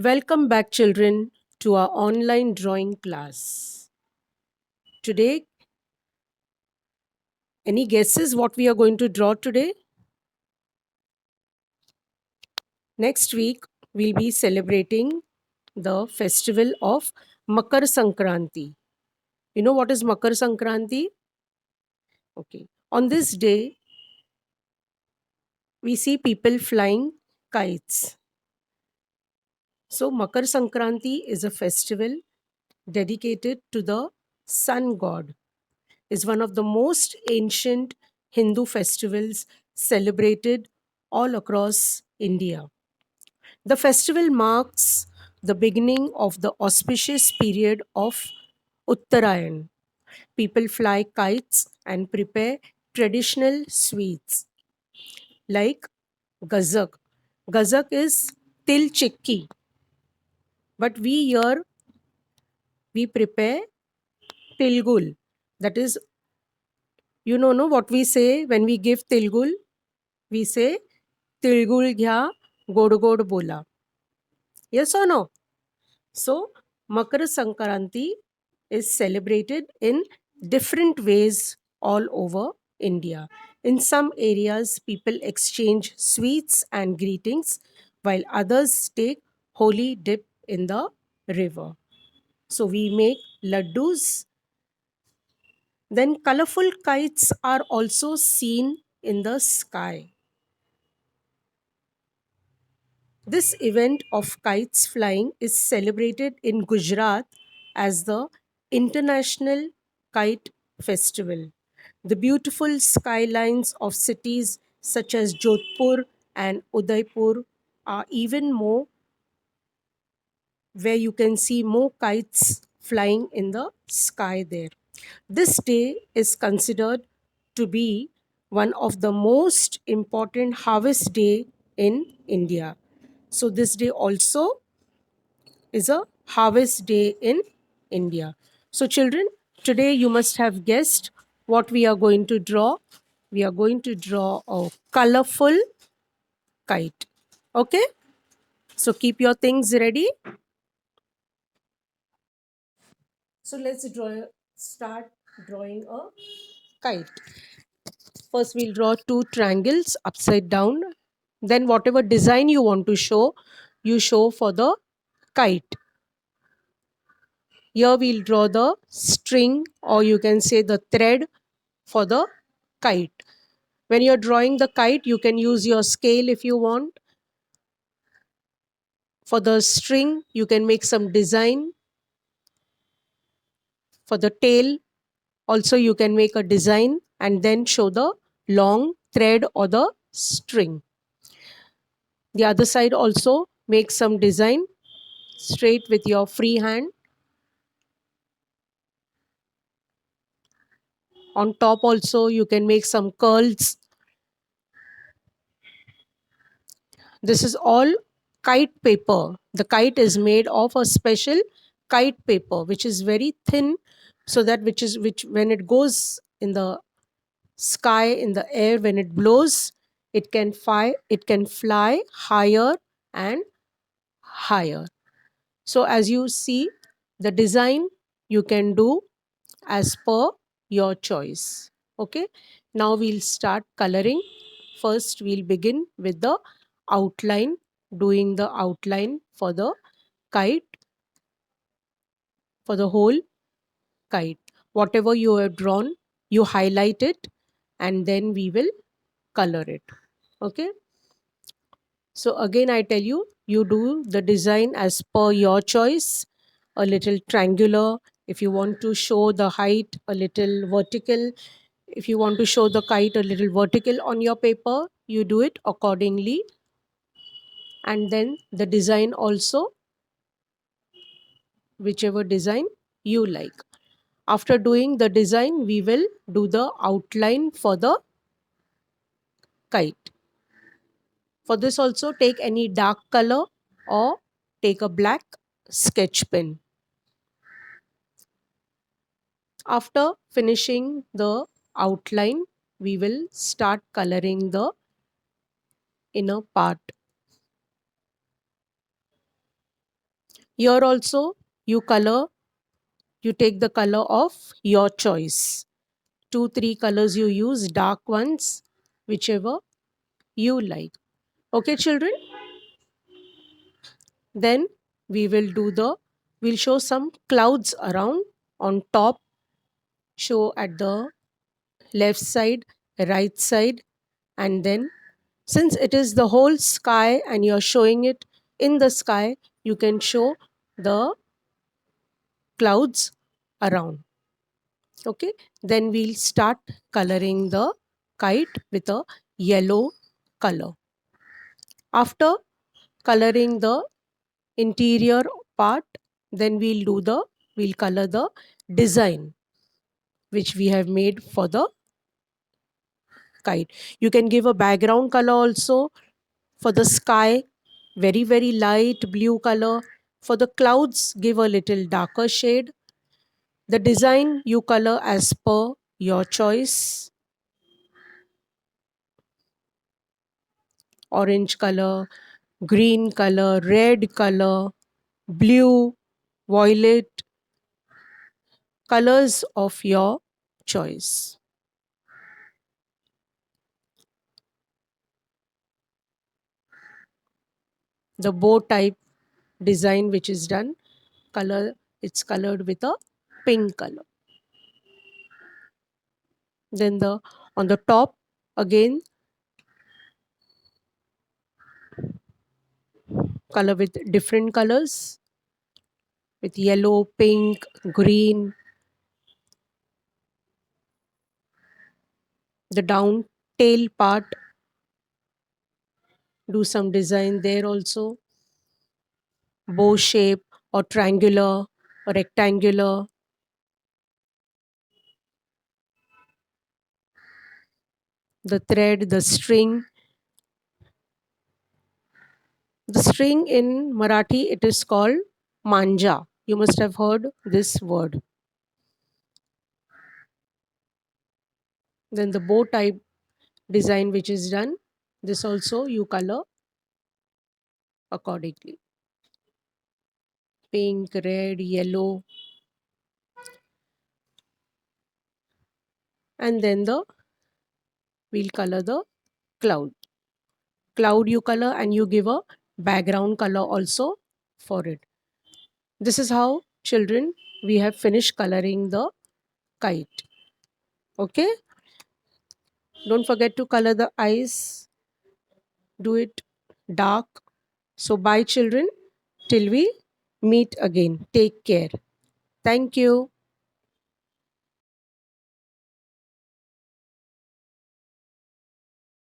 Welcome back, children, to our online drawing class. Today, any guesses what we are going to draw today? Next week, we'll be celebrating the festival of Makar Sankranti. You know what is Makar Sankranti? Okay. On this day, we see people flying kites. So, Makar Sankranti is a festival dedicated to the sun god. Is one of the most ancient Hindu festivals celebrated all across India. The festival marks the beginning of the auspicious period of Uttarayan. People fly kites and prepare traditional sweets like gazak. Gazak is til chikki, but we here we prepare tilgul. That is, no, what we say when we give tilgul? We say tilgul घ्या गोड गोड बोला. Yes or no? So Makar Sankranti is celebrated in different ways all over India. In some areas people exchange sweets and greetings while others take holy dip in the river. So we make laddus. Then colorful kites are also seen in the sky. This event of kites flying is celebrated in Gujarat as the International Kite Festival. The beautiful skylines of cities such as Jodhpur and Udaipur are even more where you can see more kites flying in the sky there. This day is considered to be one of the most important harvest day in India. So this day also is a harvest day in India. So children, today you must have guessed what we are going to draw. We are going to draw a colorful kite. Okay? So keep your things ready. So let's start drawing a kite. First we'll draw two triangles upside down. Then whatever design you want to show, you show for the kite. Here we'll draw the string, or you can say the thread for the kite. When you're drawing the kite, you can use your scale if you want. For the string, you can make some design. For the tail, also you can make a design and then show the long thread or the string. The other side also make some design straight with your free hand. On top also you can make some curls. This is all kite paper. The kite is made of a special kite paper which is very thin, so that which when it goes in the sky, in the air, when it blows, it can fly higher and higher. So as you see, the design you can do as per your choice. Okay, now we'll start coloring. First we'll begin with the outline, doing the outline for the kite, for the whole kite. Whatever you have drawn, you highlight it and then we will color it. Okay, so again I tell you, you do the design as per your choice. A little triangular, if you want to show the height, a little vertical. If you want to show the kite a little vertical on your paper, you do it accordingly. And then the design also, whichever design you like. After doing the design, we will do the outline for the kite. For this also, take any dark color or take a black sketch pen. After finishing the outline, we will start coloring the inner part. Here also you take the color of your choice. 2 3 colors you use, dark ones, whichever you like. Okay, children? Then we will we'll show some clouds around. On top, show at the left side, right side, and then since it is the whole sky and you're showing it in the sky, you can show the clouds around. Okay, then we'll start coloring the kite with a yellow color. After coloring the interior part, then we'll color the design which we have made for the kite. You can give a background color also for the sky, very very light blue color. For the clouds, give a little darker shade. The design you color as per your choice. Orange color, green color, red color, blue, violet, colors of your choice. The bow type design which is done, color it's colored with a pink color. Then the on the top again color with different colors, with yellow, pink, green. The down tail part, do some design there also. Bow shape or triangular or rectangular. The thread, the string. The string in Marathi, it is called manja. You must have heard this word. Then the bow type design which is done, this also you color accordingly. Pink, red, yellow, and then we'll color the cloud. Cloud you color and you give a background color also for it. This is how, children, we have finished coloring the kite. Okay, don't forget to color the eyes, do it dark. So bye children, till we meet again. Take care. Thank you.